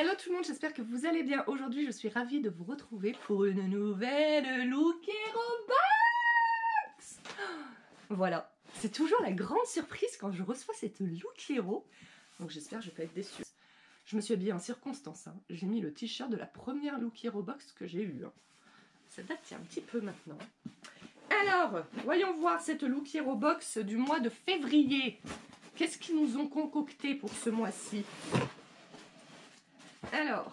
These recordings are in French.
Hello tout le monde, j'espère que vous allez bien. Aujourd'hui, je suis ravie de vous retrouver pour une nouvelle Lookero Box. Voilà, c'est toujours la grande surprise quand je reçois cette Lookero. Donc j'espère que je ne vais pas être déçue. Je me suis habillée en circonstance. Hein. J'ai mis le t-shirt de la première Lookero Box que j'ai eue. Hein. Ça date il y a un petit peu maintenant. Alors, voyons voir cette Lookero Box du mois de février. Qu'est-ce qu'ils nous ont concocté pour ce mois-ci? Alors,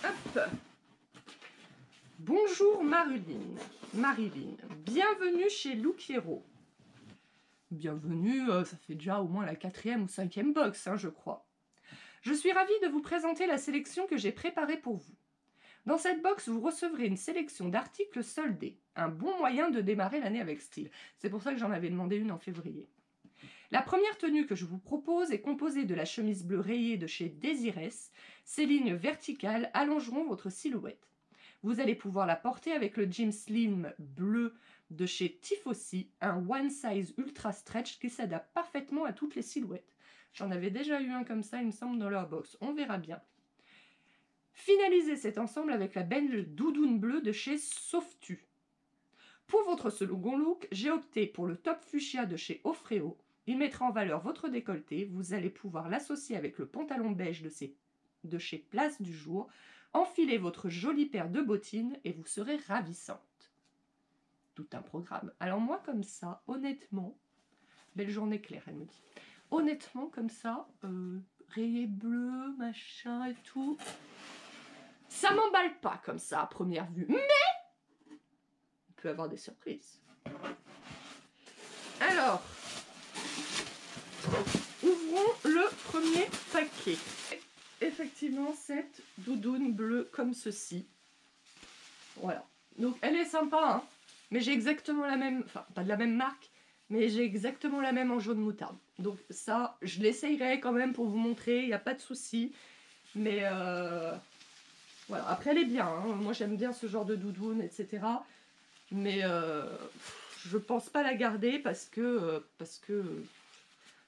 hop. Bonjour Marilyn. Bienvenue chez Lookero. Bienvenue, ça fait déjà au moins la 4e ou 5e box, hein, je crois. Je suis ravie de vous présenter la sélection que j'ai préparée pour vous. Dans cette box, vous recevrez une sélection d'articles soldés. Un bon moyen de démarrer l'année avec style. C'est pour ça que j'en avais demandé une en février. La première tenue que je vous propose est composée de la chemise bleue rayée de chez Desiresse. Ces lignes verticales allongeront votre silhouette. Vous allez pouvoir la porter avec le jean slim bleu de chez Tifosi, un one size ultra stretch qui s'adapte parfaitement à toutes les silhouettes. J'en avais déjà eu un comme ça, il me semble, dans leur box. On verra bien. Finalisez cet ensemble avec la belle doudoune bleue de chez Softu. Pour votre second look, j'ai opté pour le top fuchsia de chez Ofreo. Il mettra en valeur votre décolleté. Vous allez pouvoir l'associer avec le pantalon beige de chez Place du Jour. Enfilez votre jolie paire de bottines et vous serez ravissante. Tout un programme. Alors moi, comme ça, honnêtement, belle journée Claire, elle me dit. Honnêtement, comme ça, rayé bleu, machin et tout, ça m'emballe pas comme ça à première vue. Mais on peut avoir des surprises. Alors, ouvrons le premier paquet. Effectivement, cette doudoune bleue comme ceci. Voilà. Donc, elle est sympa, hein. Mais j'ai exactement la même, enfin, pas de la même marque, mais j'ai exactement la même en jaune moutarde. Donc ça, je l'essayerai quand même pour vous montrer, il n'y a pas de souci. Mais voilà, après elle est bien, hein. Moi j'aime bien ce genre de doudoune, etc. Mais je pense pas la garder parce que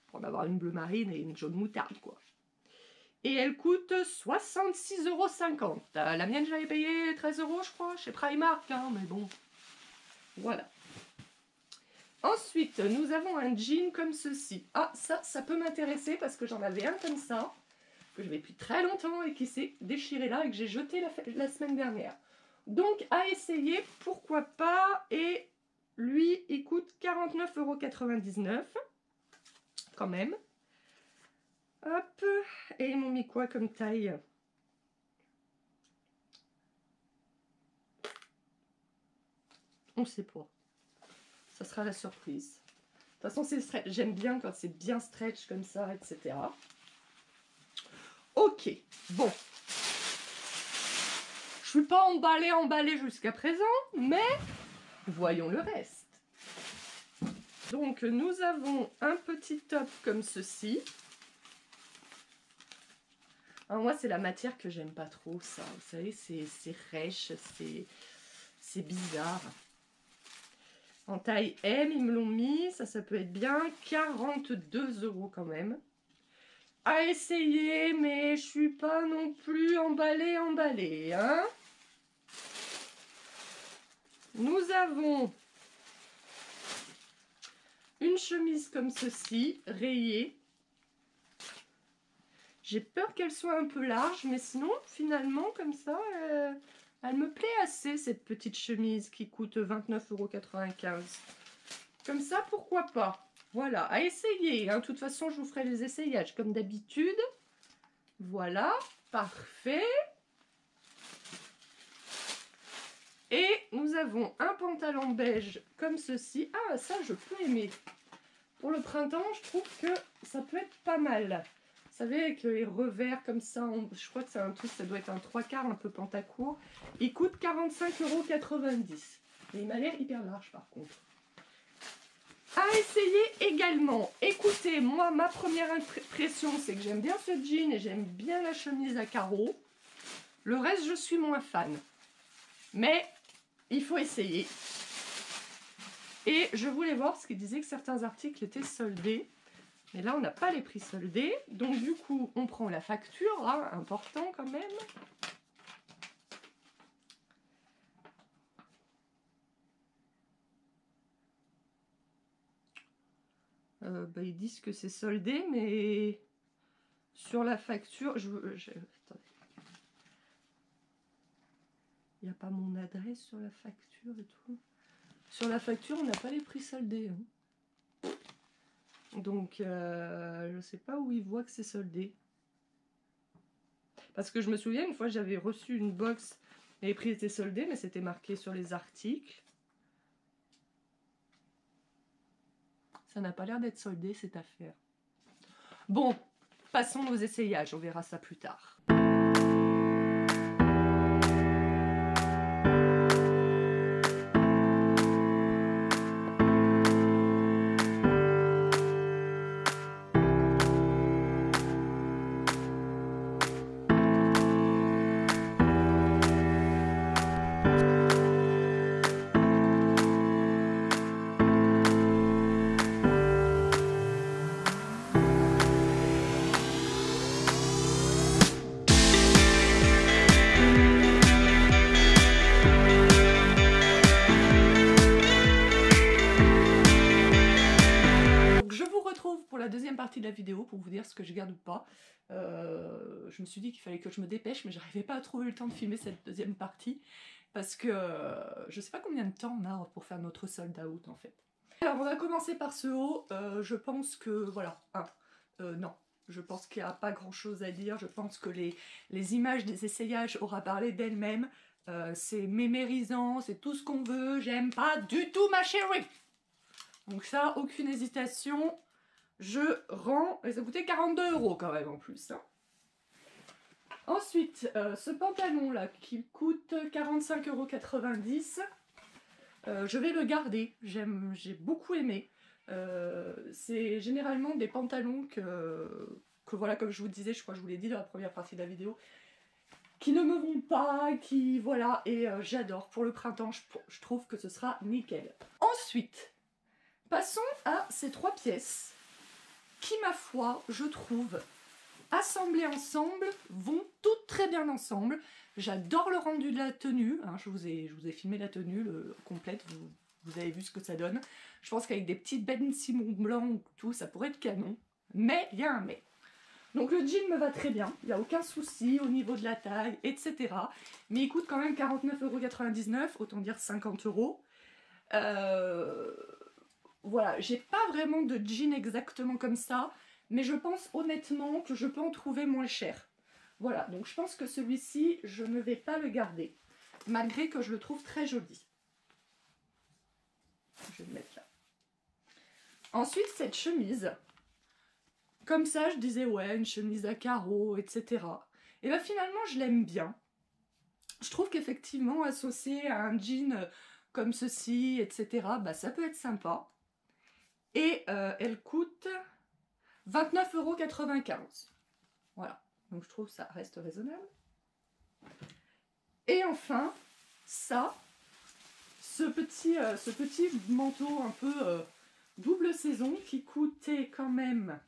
pour en avoir une bleu marine et une jaune moutarde, quoi. Et elle coûte 66,50 €. La mienne, j'avais payé 13 € je crois, chez Primark, hein, mais bon. Voilà. Ensuite, nous avons un jean comme ceci. Ah, ça peut m'intéresser parce que j'en avais un comme ça, que j'avais depuis très longtemps et qui s'est déchiré là et que j'ai jeté la semaine dernière. Donc, à essayer, pourquoi pas. Et lui, il coûte 49,99 €. Quand même. Hop. Et ils m'ont mis quoi comme taille? On ne sait pas. Ça sera la surprise. De toute façon, c'est stretch. J'aime bien quand c'est bien stretch comme ça, etc. Ok, bon. Je suis pas emballée jusqu'à présent, mais voyons le reste. Donc, nous avons un petit top comme ceci. Alors, moi, c'est la matière que j'aime pas trop, ça. Vous savez, c'est rêche, c'est bizarre. En taille M, ils me l'ont mis. Ça peut être bien. 42 € quand même. À essayer, mais je suis pas non plus emballée, hein. Nous avons une chemise comme ceci, rayée. J'ai peur qu'elle soit un peu large, mais sinon, finalement, comme ça, elle me plaît assez, cette petite chemise qui coûte 29,95 €. Comme ça, pourquoi pas? Voilà, à essayer. Hein. De toute façon, je vous ferai les essayages comme d'habitude. Voilà, parfait. Et nous avons un pantalon beige comme ceci. Ah, ça, je peux aimer. Pour le printemps, je trouve que ça peut être pas mal. Vous savez, avec les revers comme ça, je crois que c'est un truc, ça doit être un 3/4, un peu pantacourt. Il coûte 45,90 €. Et il m'a l'air hyper large par contre. À essayer également. Écoutez, moi, ma première impression, c'est que j'aime bien ce jean et j'aime bien la chemise à carreaux. Le reste, je suis moins fan. Mais il faut essayer. Et je voulais voir, parce qu'il disait que certains articles étaient soldés. Mais là, on n'a pas les prix soldés. Donc, du coup, on prend la facture, hein, important quand même. Ils disent que c'est soldé, mais sur la facture, attendez. Il n'y a pas mon adresse sur la facture et tout. Sur la facture, on n'a pas les prix soldés. Hein. Donc, je ne sais pas où ils voient que c'est soldé. Parce que je me souviens, une fois, j'avais reçu une box et les prix étaient soldés, mais c'était marqué sur les articles. Ça n'a pas l'air d'être soldé, cette affaire. Bon, passons aux essayages, on verra ça plus tard. Deuxième partie de la vidéo pour vous dire ce que je garde ou pas. Je me suis dit qu'il fallait que je me dépêche, mais j'arrivais pas à trouver le temps de filmer cette deuxième partie parce que je sais pas combien de temps on a pour faire notre sold out en fait. Alors on va commencer par ce haut. Je pense que voilà, non, je pense qu'il n'y a pas grand chose à dire. Je pense que les images des essayages aura parlé d'elles-mêmes. C'est mémérisant, c'est tout ce qu'on veut. J'aime pas du tout ma chérie. Donc ça, aucune hésitation. Je rends, et ça coûtait 42 € quand même en plus. Hein. Ensuite, ce pantalon là qui coûte 45,90 €, je vais le garder. J'ai beaucoup aimé. C'est généralement des pantalons que voilà, comme je vous disais, je crois que je vous l'ai dit dans la première partie de la vidéo, qui ne me vont pas, qui voilà, et j'adore. Pour le printemps, je trouve que ce sera nickel. Ensuite, passons à ces 3 pièces. Qui, ma foi, je trouve, assemblées ensemble, vont toutes très bien ensemble. J'adore le rendu de la tenue. Hein, je vous ai filmé la tenue complète, vous avez vu ce que ça donne. Je pense qu'avec des petites Ben Simon blancs, tout, ça pourrait être canon. Mais, il y a un mais. Donc le jean me va très bien, il n'y a aucun souci au niveau de la taille, etc. Mais il coûte quand même 49,99 €, autant dire 50 €. Voilà, j'ai pas vraiment de jean exactement comme ça, mais je pense honnêtement que je peux en trouver moins cher. Voilà, donc je pense que celui-ci, je ne vais pas le garder, malgré que je le trouve très joli. Je vais le mettre là. Ensuite, cette chemise. Comme ça, je disais, ouais, une chemise à carreaux, etc. Et bien finalement, je l'aime bien. Je trouve qu'effectivement, associé à un jean comme ceci, etc., bah, ça peut être sympa. Et elle coûte 29,95 €. Voilà, donc je trouve que ça reste raisonnable. Et enfin, ça, ce petit manteau un peu double saison qui coûtait quand même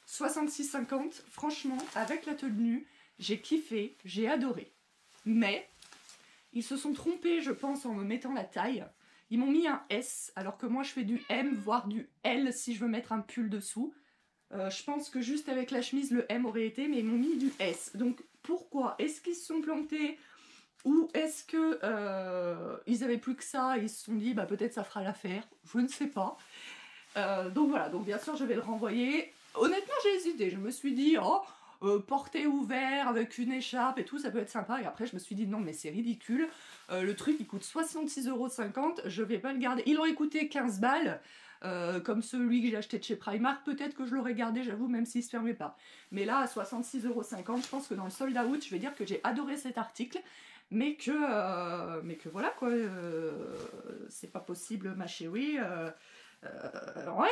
66,50 €. Franchement, avec la tenue, j'ai kiffé, j'ai adoré. Mais ils se sont trompés, je pense, en me mettant la taille. Ils m'ont mis un S, alors que moi je fais du M, voire du L si je veux mettre un pull dessous. Je pense que juste avec la chemise, le M aurait été, mais ils m'ont mis du S. Donc pourquoi? Est-ce qu'ils se sont plantés? Ou est-ce que ils avaient plus que ça et ils se sont dit, bah peut-être ça fera l'affaire? Je ne sais pas. Donc voilà, donc bien sûr je vais le renvoyer. Honnêtement j'ai hésité, je me suis dit, oh, porté ouvert avec une écharpe et tout, ça peut être sympa. Et après je me suis dit non mais c'est ridicule, le truc il coûte 66,50 €, je vais pas le garder. Il aurait coûté 15 balles, comme celui que j'ai acheté de chez Primark, peut-être que je l'aurais gardé, j'avoue, même s'il se fermait pas. Mais là à 66,50 €, je pense que dans le sold out, je vais dire que j'ai adoré cet article, mais que voilà quoi, c'est pas possible ma chérie, ouais.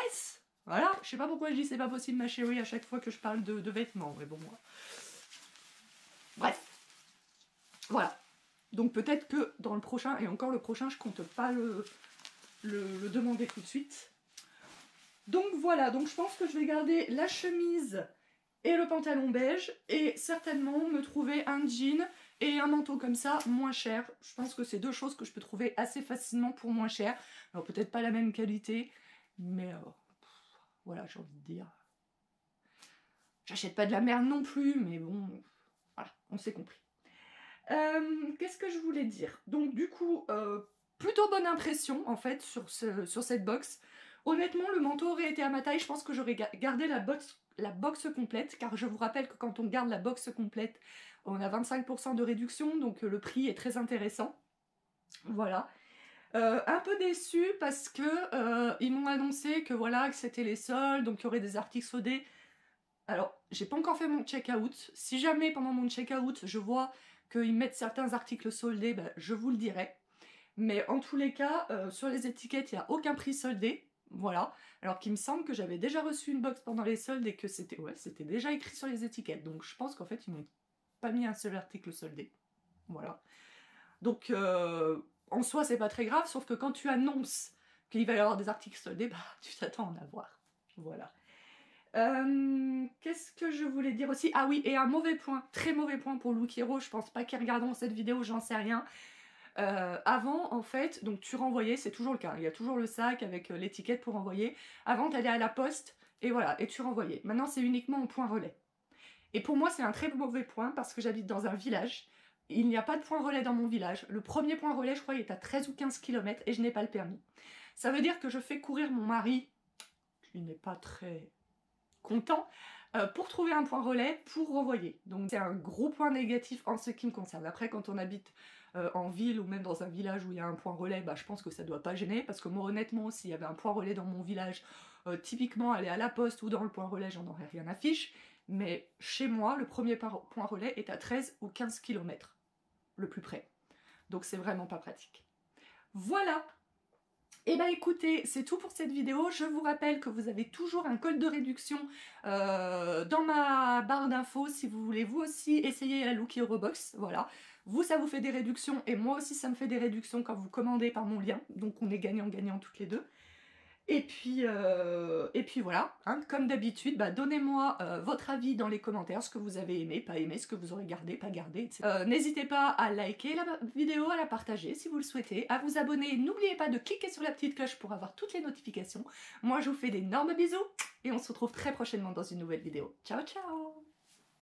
Voilà, je sais pas pourquoi je dis c'est pas possible ma chérie à chaque fois que je parle de vêtements, mais bon, moi. Bref. Voilà. Donc peut-être que dans le prochain, et encore le prochain, je compte pas le demander tout de suite. Donc voilà, donc je pense que je vais garder la chemise et le pantalon beige et certainement me trouver un jean et un manteau comme ça moins cher. Je pense que c'est deux choses que je peux trouver assez facilement pour moins cher. Alors peut-être pas la même qualité, mais voilà, j'ai envie de dire. J'achète pas de la merde non plus, mais bon, voilà, on s'est compris. Qu'est-ce que je voulais dire? Donc du coup, plutôt bonne impression en fait sur cette box. Honnêtement, le manteau aurait été à ma taille, je pense que j'aurais gardé la box complète, car je vous rappelle que quand on garde la box complète, on a 25% de réduction, donc le prix est très intéressant. Voilà. Un peu déçue parce que ils m'ont annoncé que voilà, que c'était les soldes, donc il y aurait des articles soldés. Alors, j'ai pas encore fait mon check-out. Si jamais pendant mon check-out, je vois qu'ils mettent certains articles soldés, ben, je vous le dirai. Mais en tous les cas, sur les étiquettes, il n'y a aucun prix soldé. Voilà. Alors qu'il me semble que j'avais déjà reçu une box pendant les soldes et que c'était déjà écrit sur les étiquettes. Donc je pense qu'en fait, ils m'ont pas mis un seul article soldé. Voilà. Donc en soi, c'est pas très grave, sauf que quand tu annonces qu'il va y avoir des articles soldés, bah, tu t'attends à en avoir. Voilà. Qu'est-ce que je voulais dire aussi? Ah oui, et un mauvais point, très mauvais point pour Look Hero, je pense pas qu'ils regarderont cette vidéo, j'en sais rien. Avant, en fait, donc tu renvoyais, c'est toujours le cas, il y a toujours le sac avec l'étiquette pour renvoyer. Avant, t'allais à la poste, et voilà, et tu renvoyais. Maintenant, c'est uniquement en point relais. Et pour moi, c'est un très mauvais point, parce que j'habite dans un village. Il n'y a pas de point relais dans mon village. Le premier point relais, je crois, il est à 13 ou 15 km, et je n'ai pas le permis. Ça veut dire que je fais courir mon mari, qui n'est pas très content, pour trouver un point relais pour renvoyer. Donc c'est un gros point négatif en ce qui me concerne. Après, quand on habite en ville ou même dans un village où il y a un point relais, bah, je pense que ça doit pas gêner, parce que moi honnêtement, s'il y avait un point relais dans mon village, typiquement aller à la poste ou dans le point relais, j'en aurais rien à fiche. Mais chez moi, le premier point relais est à 13 ou 15 km, le plus près. Donc c'est vraiment pas pratique. Voilà. Et bah écoutez, c'est tout pour cette vidéo. Je vous rappelle que vous avez toujours un code de réduction dans ma barre d'infos si vous voulez vous aussi essayer la Look Hero Box. Voilà. Vous, ça vous fait des réductions et moi aussi ça me fait des réductions quand vous commandez par mon lien. Donc on est gagnant-gagnant toutes les deux. Et puis voilà, hein, comme d'habitude, bah, donnez-moi votre avis dans les commentaires, ce que vous avez aimé, pas aimé, ce que vous aurez gardé, pas gardé, etc. N'hésitez pas à liker la vidéo, à la partager si vous le souhaitez, à vous abonner. N'oubliez pas de cliquer sur la petite cloche pour avoir toutes les notifications. Moi, je vous fais d'énormes bisous et on se retrouve très prochainement dans une nouvelle vidéo. Ciao, ciao!